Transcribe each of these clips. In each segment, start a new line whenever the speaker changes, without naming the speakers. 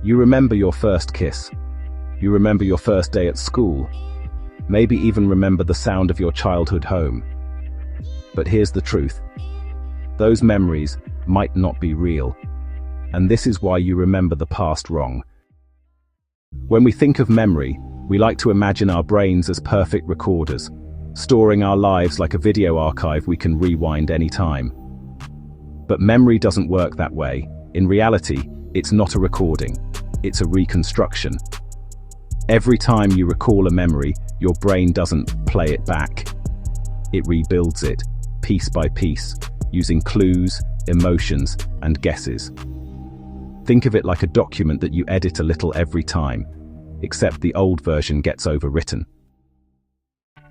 You remember your first kiss. You remember your first day at school. Maybe even remember the sound of your childhood home. But here's the truth. Those memories might not be real. And this is why you remember the past wrong. When we think of memory, we like to imagine our brains as perfect recorders, storing our lives like a video archive we can rewind anytime. But memory doesn't work that way. In reality, it's not a recording, it's a reconstruction. Every time you recall a memory, your brain doesn't play it back. It rebuilds it, piece by piece, using clues, emotions, and guesses. Think of it like a document that you edit a little every time, except the old version gets overwritten.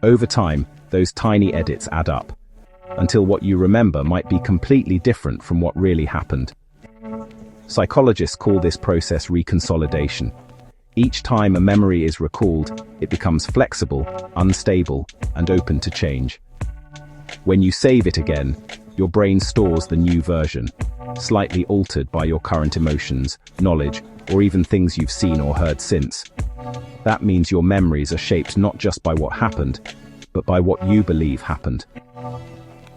Over time, those tiny edits add up, until what you remember might be completely different from what really happened. Psychologists call this process reconsolidation. Each time a memory is recalled, it becomes flexible, unstable, and open to change. When you save it again, your brain stores the new version, slightly altered by your current emotions, knowledge, or even things you've seen or heard since. That means your memories are shaped not just by what happened, but by what you believe happened.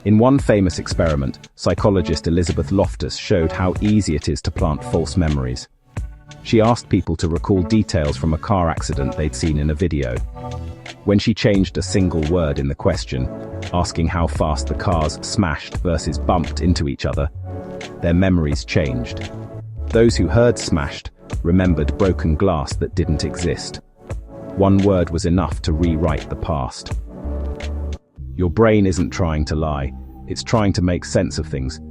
In one famous experiment, psychologist Elizabeth Loftus showed how easy it is to plant false memories. She asked people to recall details from a car accident they'd seen in a video. When she changed a single word in the question, asking how fast the cars smashed versus bumped into each other, their memories changed. Those who heard smashed remembered broken glass that didn't exist. One word was enough to rewrite the past. Your brain isn't trying to lie, it's trying to make sense of things.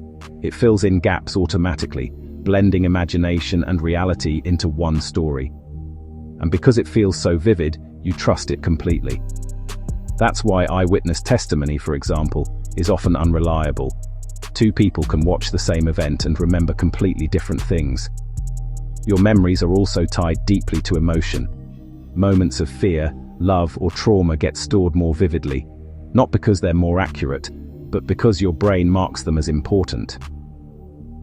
It fills in gaps automatically, blending imagination and reality into one story. And because it feels so vivid, you trust it completely. That's why eyewitness testimony, for example, is often unreliable. Two people can watch the same event and remember completely different things. Your memories are also tied deeply to emotion. Moments of fear, love, or trauma get stored more vividly, not because they're more accurate, but because your brain marks them as important.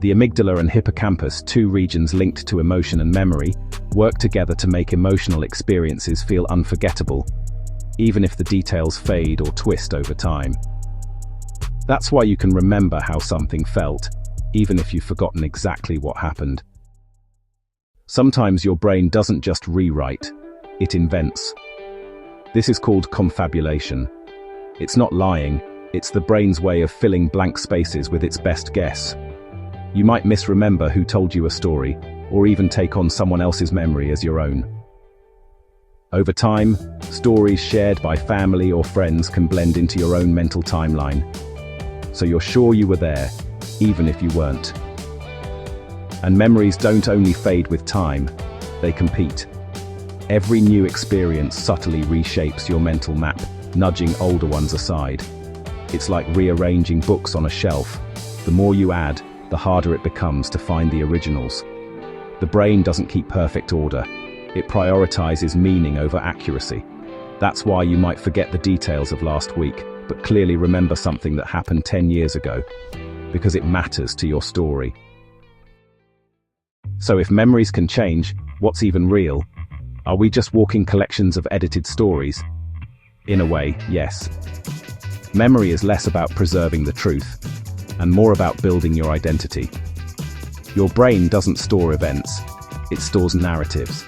The amygdala and hippocampus, two regions linked to emotion and memory, work together to make emotional experiences feel unforgettable, even if the details fade or twist over time. That's why you can remember how something felt, even if you've forgotten exactly what happened. Sometimes your brain doesn't just rewrite, it invents. This is called confabulation. It's not lying, it's the brain's way of filling blank spaces with its best guess. You might misremember who told you a story, or even take on someone else's memory as your own. Over time, stories shared by family or friends can blend into your own mental timeline. So you're sure you were there, even if you weren't. And memories don't only fade with time, they compete. Every new experience subtly reshapes your mental map, nudging older ones aside. It's like rearranging books on a shelf. The more you add, the harder it becomes to find the originals. The brain doesn't keep perfect order. It prioritizes meaning over accuracy. That's why you might forget the details of last week, but clearly remember something that happened 10 years ago, because it matters to your story. So if memories can change, what's even real? Are we just walking collections of edited stories? In a way, yes. Memory is less about preserving the truth, and more about building your identity. Your brain doesn't store events, it stores narratives.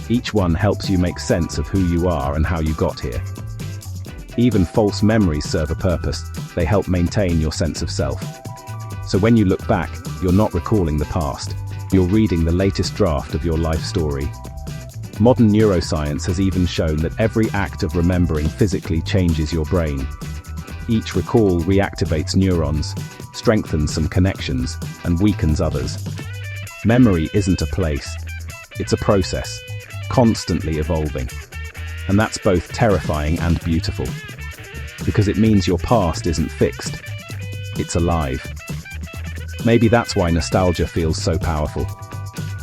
Each one helps you make sense of who you are and how you got here. Even false memories serve a purpose. They help maintain your sense of self. So when you look back, you're not recalling the past. You're reading the latest draft of your life story. Modern neuroscience has even shown that every act of remembering physically changes your brain. Each recall reactivates neurons, strengthens some connections, and weakens others. Memory isn't a place, it's a process, constantly evolving. And that's both terrifying and beautiful, because it means your past isn't fixed, it's alive. Maybe that's why nostalgia feels so powerful.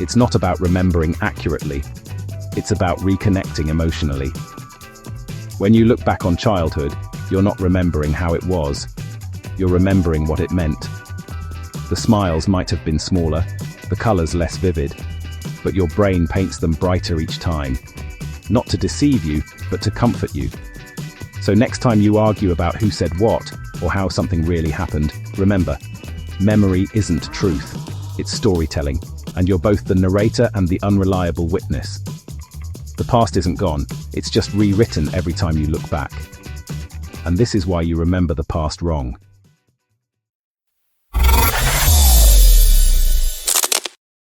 It's not about remembering accurately, it's about reconnecting emotionally. When you look back on childhood, you're not remembering how it was, you're remembering what it meant. The smiles might have been smaller, the colors less vivid, but your brain paints them brighter each time. Not to deceive you, but to comfort you. So next time you argue about who said what, or how something really happened, remember, memory isn't truth, it's storytelling, and you're both the narrator and the unreliable witness. The past isn't gone, it's just rewritten every time you look back. And this is why you remember the past wrong.